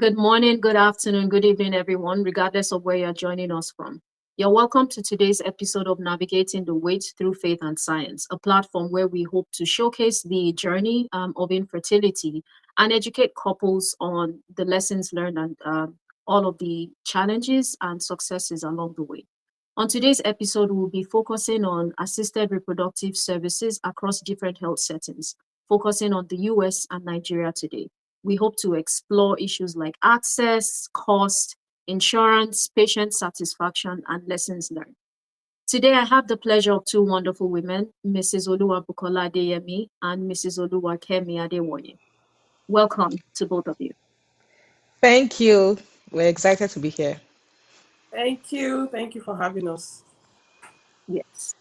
Good morning, good afternoon, good evening, everyone, regardless of where you're joining us from. You're welcome to today's episode of Navigating the Wait Through Faith and Science, a platform where we hope to showcase the journey of infertility and educate couples on the lessons learned and all of the challenges and successes along the way. On today's episode, we'll be focusing on assisted reproductive services across different health settings, focusing on the US and Nigeria today. We hope to explore issues like access, cost, insurance, patient satisfaction, and lessons learned. Today, I have the pleasure of two wonderful women, Mrs. Oluwa Bukola Adeyemi and Mrs. Oluwa Kemi Adewonye. Welcome to both of you. Thank you. We're excited to be here. Thank you. Thank you for having us. Yes.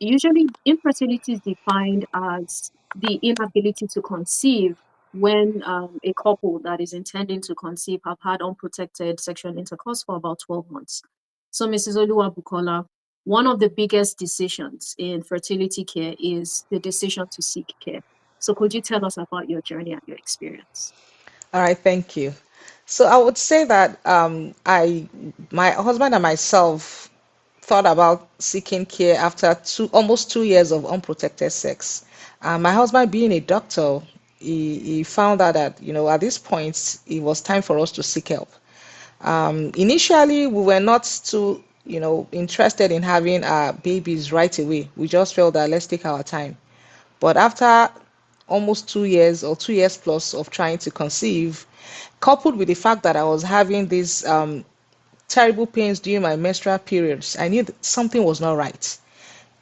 Usually, infertility is defined as the inability to conceive when a couple that is intending to conceive have had unprotected sexual intercourse for about 12 months. So, Mrs. Oluwa Bukola, one of the biggest decisions in fertility care is the decision to seek care. So, could you tell us about your journey and your experience? All right, thank you. So I would say that my husband and myself thought about seeking care after almost 2 years of unprotected sex. My husband, being a doctor, he found out that at this point it was time for us to seek help. Initially, we were not too interested in having our babies right away. We just felt that let's take our time. But after almost 2 years or 2 years plus of trying to conceive, coupled with the fact that I was having these terrible pains during my menstrual periods, I knew that something was not right.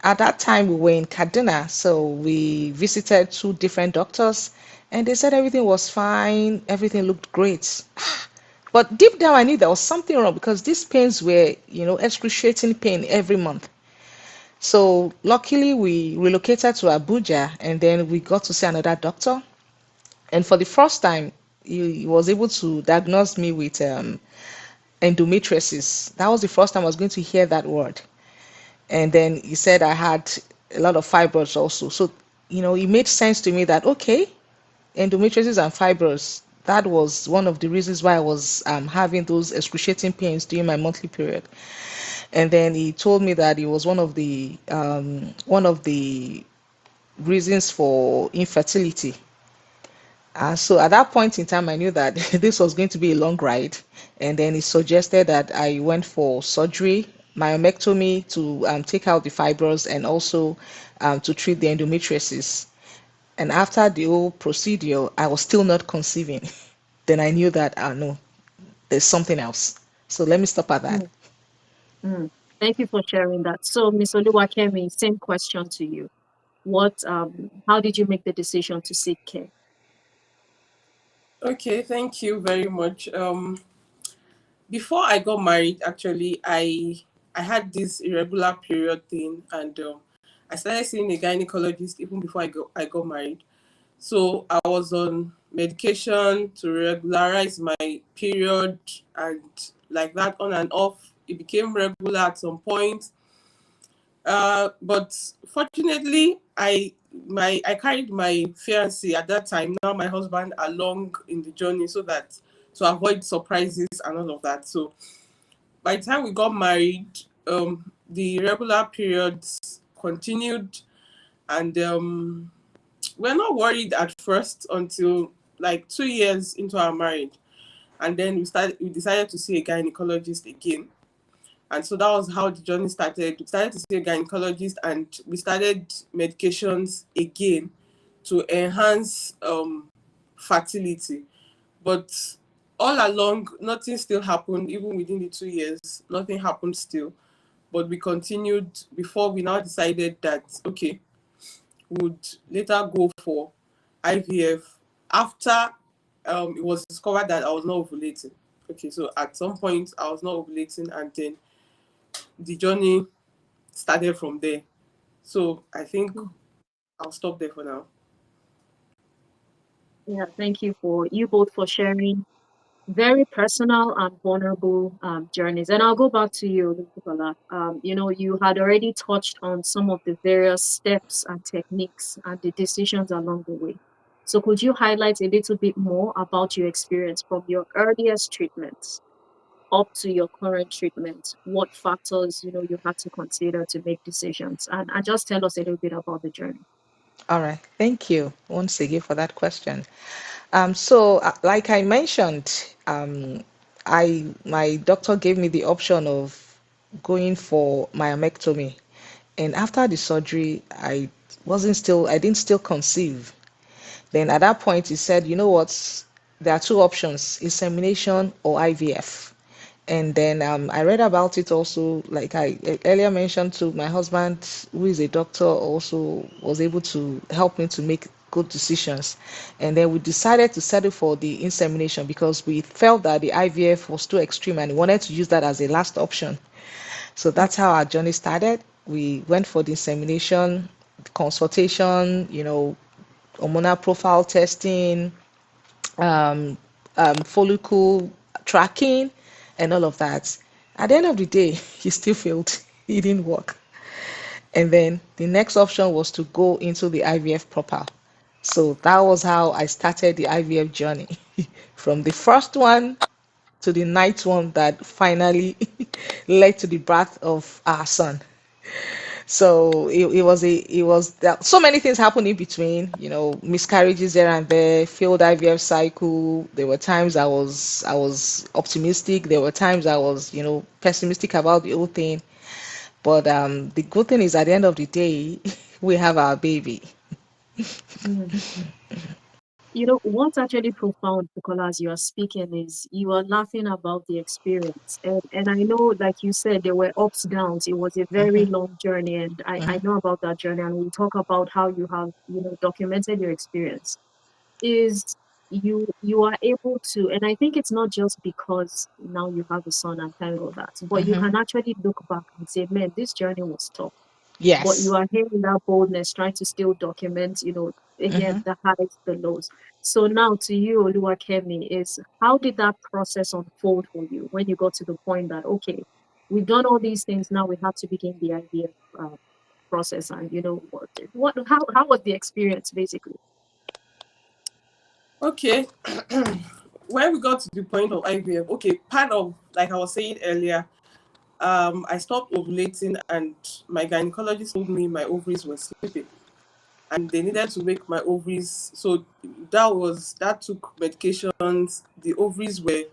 At that time, we were in Kaduna, so we visited two different doctors, and they said everything was fine, everything looked great. But deep down, I knew there was something wrong because these pains were, excruciating pain every month. So luckily, we relocated to Abuja, and then we got to see another doctor. And for the first time, he was able to diagnose me with endometriosis. That was the first time I was going to hear that word. And then he said I had a lot of fibroids also. So, it made sense to me that, okay, endometriosis and fibroids, that was one of the reasons why I was having those excruciating pains during my monthly period. And then he told me that it was one of the reasons for infertility. So at that point in time, I knew that this was going to be a long ride. And then he suggested that I went for surgery, myomectomy, to take out the fibroids and also to treat the endometriosis. And after the whole procedure, I was still not conceiving. Then I knew that, no, there's something else. So let me stop at that. Mm, mm. Thank you for sharing that. So, Ms. Oluwa Kemi, same question to you. How did you make the decision to seek care? Okay, thank you very much. Before I got married, actually, I had this irregular period thing, and I started seeing a gynecologist even before I got married. So I was on medication to regularize my period, and like that on and off. It became regular at some point. But fortunately, I carried my fiancé at that time, now my husband, along in the journey so that to avoid surprises and all of that. So by the time we got married, the regular periods continued, and we're not worried at first until like 2 years into our marriage, and then we decided to see a gynecologist again. And so that was how the journey started. We started to see a gynecologist, and we started medications again to enhance fertility. But all along, nothing still happened, even within the 2 years, nothing happened still. But we continued before we now decided that, okay, we would later go for IVF after it was discovered that I was not ovulating. Okay, so at some point I was not ovulating, and then the journey started from there. So I think I'll stop there for now. Yeah, thank you for you both for sharing very personal and vulnerable journeys. And I'll go back to you, Nicola. You had already touched on some of the various steps and techniques and the decisions along the way. So could you highlight a little bit more about your experience from your earliest treatments up to your current treatment? What factors, you had to consider to make decisions? And just tell us a little bit about the journey. All right. Thank you once again for that question. So, like I mentioned, I my doctor gave me the option of going for myomectomy, and after the surgery, I didn't still conceive. Then at that point, he said, you know what? There are two options: insemination or IVF. And then I read about it also, like I earlier mentioned to my husband, who is a doctor, also was able to help me to make good decisions. And then we decided to settle for the insemination because we felt that the IVF was too extreme and we wanted to use that as a last option. So that's how our journey started. We went for the insemination, consultation, hormonal profile testing, um, follicle tracking, and all of that. At the end of the day, he still failed. It didn't work. And then the next option was to go into the IVF proper. So that was how I started the IVF journey. From the first one to the ninth one that finally led to the birth of our son. So it was that so many things happened in between, miscarriages here and there, failed IVF cycle. There were times I was optimistic. There were times I was, pessimistic about the whole thing. But the good thing is at the end of the day, we have our baby. Mm. What's actually profound, Bukola, as you are speaking, is you are laughing about the experience. And I know, like you said, there were ups, downs. It was a very Hmm. long journey, and I Hmm. know about that journey, and we'll talk about how you have, documented your experience. Is you are able to, and I think it's not just because now you have a son and thank God that, but you Hmm. can actually look back and say, man, this journey was tough. But you Yes. are here in that boldness, trying to still document, Hmm. again, the highs, the lows. So now to you, Oluwakemi, is how did that process unfold for you when you got to the point that, okay, we've done all these things, now we have to begin the IVF process, and how was the experience basically? Okay. When we got to the point of IVF, okay, part of, like I was saying earlier, I stopped ovulating and my gynecologist told me my ovaries were sleeping and they needed to wake my ovaries. So that took medications. The ovaries were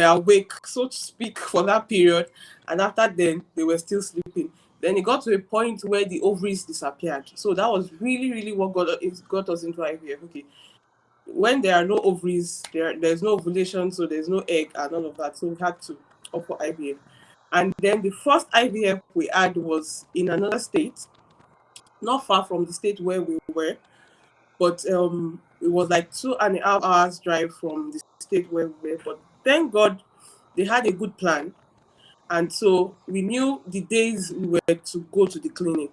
awake, so to speak, for that period. And after then, they were still sleeping. Then it got to a point where the ovaries disappeared. So that was really, really what got us into IVF. Okay, when there are no ovaries, there's no ovulation, so there's no egg and all of that. So we had to opt for IVF. And then the first IVF we had was in another state, not far from the state where we were, but it was like 2.5 hours drive from the state where we were. But thank God they had a good plan. And so we knew the days we were to go to the clinic.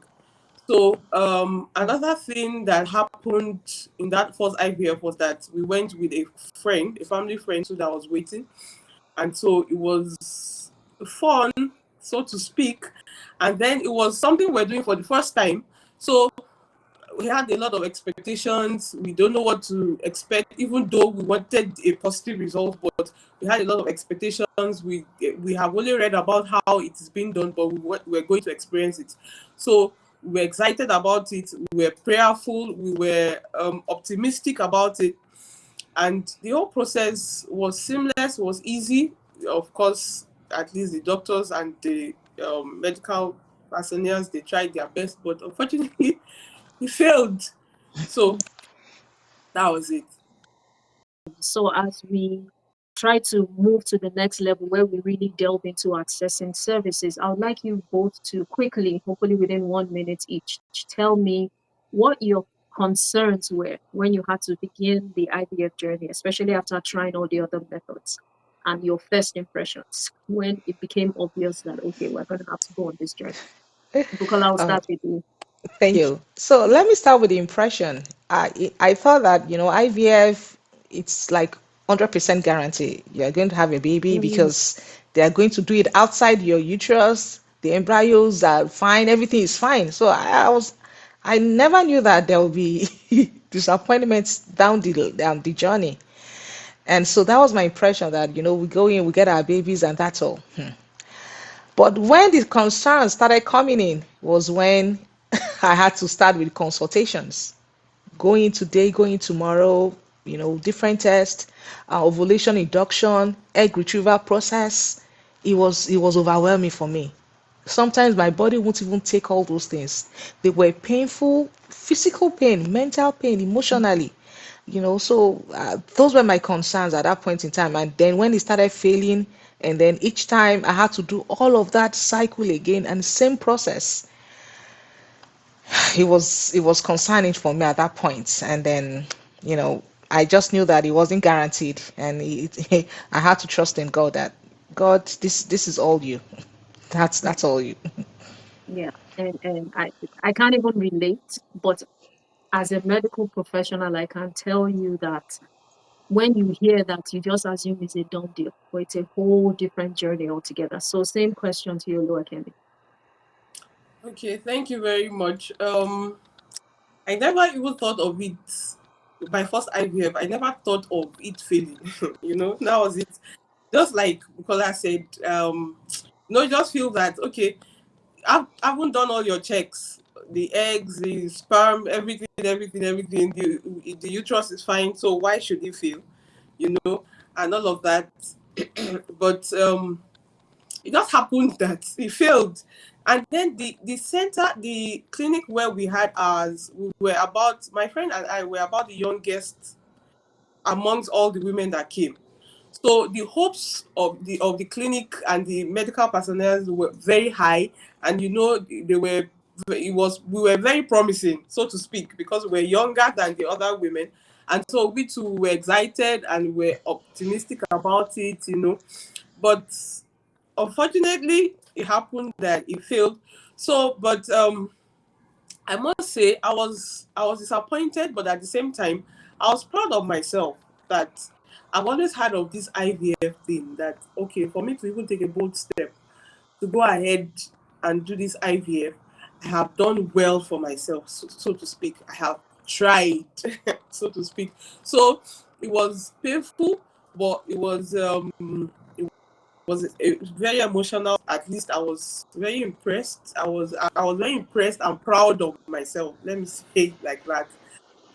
So another thing that happened in that first IVF was that we went with a friend, a family friend, so that was waiting, and so it was fun, so to speak. And then it was something we're doing for the first time. So we had a lot of expectations. We don't know what to expect, even though we wanted a positive result, but we had a lot of expectations. We have only read about how it is being done, but we're going to experience it. So we were excited about it. We were prayerful. We were optimistic about it, and the whole process was seamless. Was easy. Of course, at least the doctors and the medical personnel, they tried their best, but unfortunately he failed. So that was it. So as we try to move to the next level where we really delve into accessing services, I would like you both to quickly, hopefully within 1 minute each, tell me what your concerns were when you had to begin the IVF journey, especially after trying all the other methods, and your first impressions when it became obvious that, okay, we're going to have to go on this journey. Bukola, I'll Uh, start with you. Thank you. So let me start with the impression. I thought that, IVF, it's like 100% guarantee. You're going to have a baby Mm, because they are going to do it outside your uterus. The embryos are fine. Everything is fine. So I never knew that there will be disappointments down the journey. And so that was my impression that, we go in, we get our babies, and that's all. But when the concerns started coming in was when I had to start with consultations. Going in today, going in tomorrow, different tests, ovulation induction, egg retrieval process. It was overwhelming for me. Sometimes my body won't even take all those things. They were painful, physical pain, mental pain, emotionally. So those were my concerns at that point in time. And then when it started failing, and then each time I had to do all of that cycle again and same process, it was concerning for me at that point. And then, I just knew that it wasn't guaranteed, and I had to trust in God that God, this is all you. That's all you. Yeah, and I can't even relate, but as a medical professional, I can tell you that when you hear that, you just assume it's a done deal, but it's a whole different journey altogether. So, same question to you, Loa Kenny. Okay, thank you very much. I never even thought of it. My first IVF, I never thought of it failing. That was it. Just like Bukola said, just feel that okay, I haven't done all your checks. The eggs, the sperm, everything. The uterus is fine. So why should it fail? And all of that. But it just happened that it failed. And then the center, the clinic where we had ours, we were about, my friend and I were about the youngest amongst all the women that came. So the hopes of the clinic and the medical personnel were very high, and they were we were very promising, so to speak, because we were younger than the other women, and so we too were excited and were optimistic about it. But unfortunately, it happened that it failed. So, but I must say I was disappointed, but at the same time, I was proud of myself that I've always heard of this IVF thing. That okay, for me to even take a bold step to go ahead and do this IVF, I have done well for myself, so to speak. I have tried, so to speak. So it was painful, but it was very emotional. At least I was very impressed. I was very impressed and proud of myself. Let me say it like that.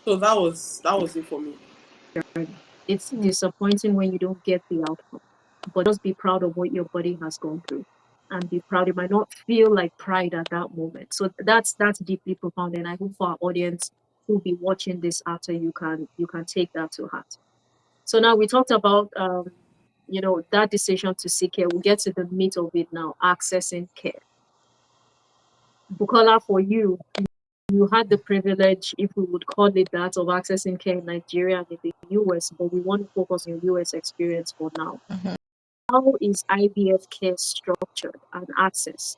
So that was it for me. Journey. It's disappointing when you don't get the outcome, but just be proud of what your body has gone through, and be proud. It might not feel like pride at that moment. So that's deeply profound, and I hope for our audience who'll be watching this after, you can take that to heart. So now we talked about that decision to seek care. We'll get to the meat of it now, accessing care. Bukola, for you had the privilege, if we would call it that, of accessing care in Nigeria and in the US, but we want to focus on your US experience for now. How is IVF care structured and access?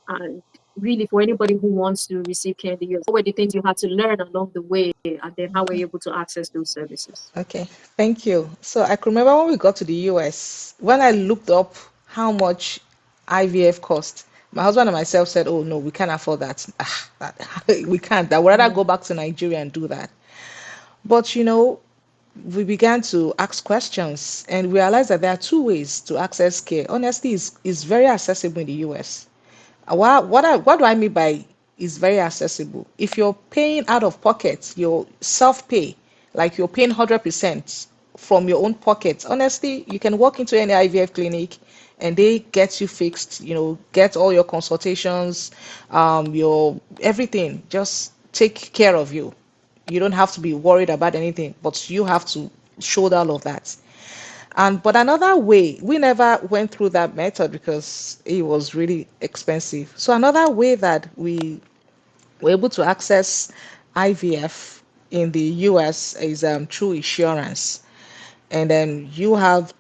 And really, for anybody who wants to receive care in the US, what were the things you had to learn along the way, and then how were you able to access those services? Okay, thank you. So I can remember when we got to the US, when I looked up how much IVF cost, my husband and myself said, "Oh no, we can't afford that. We can't. That would rather go back to Nigeria and do that." But we began to ask questions and realized that there are two ways to access care. Honestly, is very accessible in the US. What do I mean by is very accessible? If you're paying out of pocket, your self pay, like you're paying 100% from your own pocket, honestly, you can walk into any IVF clinic and they get you fixed, get all your consultations, your everything, just take care of you. You don't have to be worried about anything, but you have to shoulder all of that. And but another way, we never went through that method because it was really expensive. So another way that we were able to access IVF in the US is through insurance. And then you have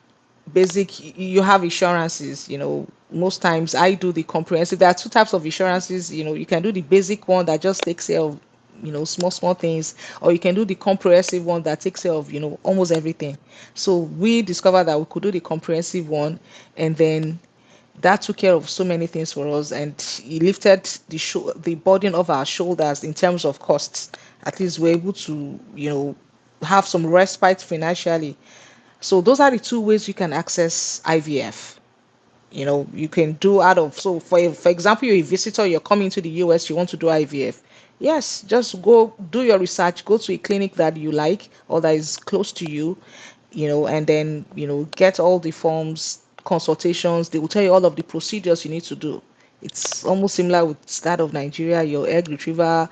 insurances. Most times I do the comprehensive. There are two types of insurances. You can do the basic one that just takes care of small things, or you can do the comprehensive one that takes care of almost everything. So we discovered that we could do the comprehensive one, and then that took care of so many things for us, and it lifted the burden of our shoulders in terms of costs. At least we're able to, have some respite financially. So those are the two ways you can access IVF. You can do out of, so for example, you're a visitor, you're coming to the US, you want to do IVF. Yes, just go do your research, go to a clinic that you like or that is close to you, and then get all the forms, consultations. They will tell you all of the procedures you need to do. It's almost similar with that of Nigeria, your egg retrieval,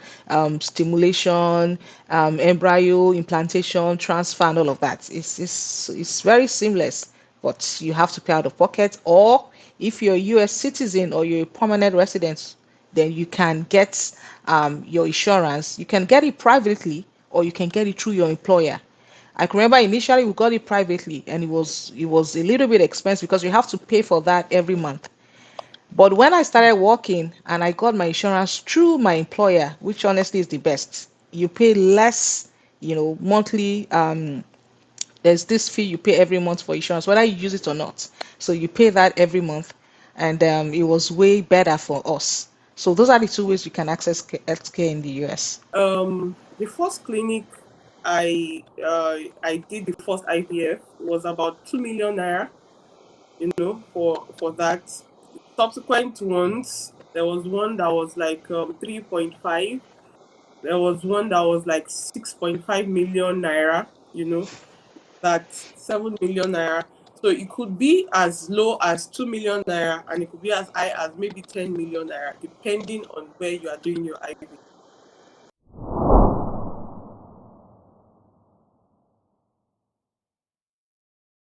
stimulation, embryo implantation, transfer, and all of that. It's very seamless, but you have to pay out of pocket. Or if you're a US citizen or you're a permanent resident, then you can get your insurance. You can get it privately or you can get it through your employer. I can remember initially we got it privately and it was a little bit expensive because you have to pay for that every month. But when I started working and I got my insurance through my employer, which honestly is the best, you pay less, monthly. There's this fee you pay every month for insurance, whether you use it or not. So you pay that every month, and it was way better for us. So those are the two ways you can access healthcare in the US. The first clinic I did the first IVF was about 2 million naira, for that. Subsequent ones, there was one that was like 3.5. There was one that was like 6.5 million naira, that's 7 million naira. So it could be as low as 2 million naira and it could be as high as maybe 10 million naira, depending on where you are doing your IVF.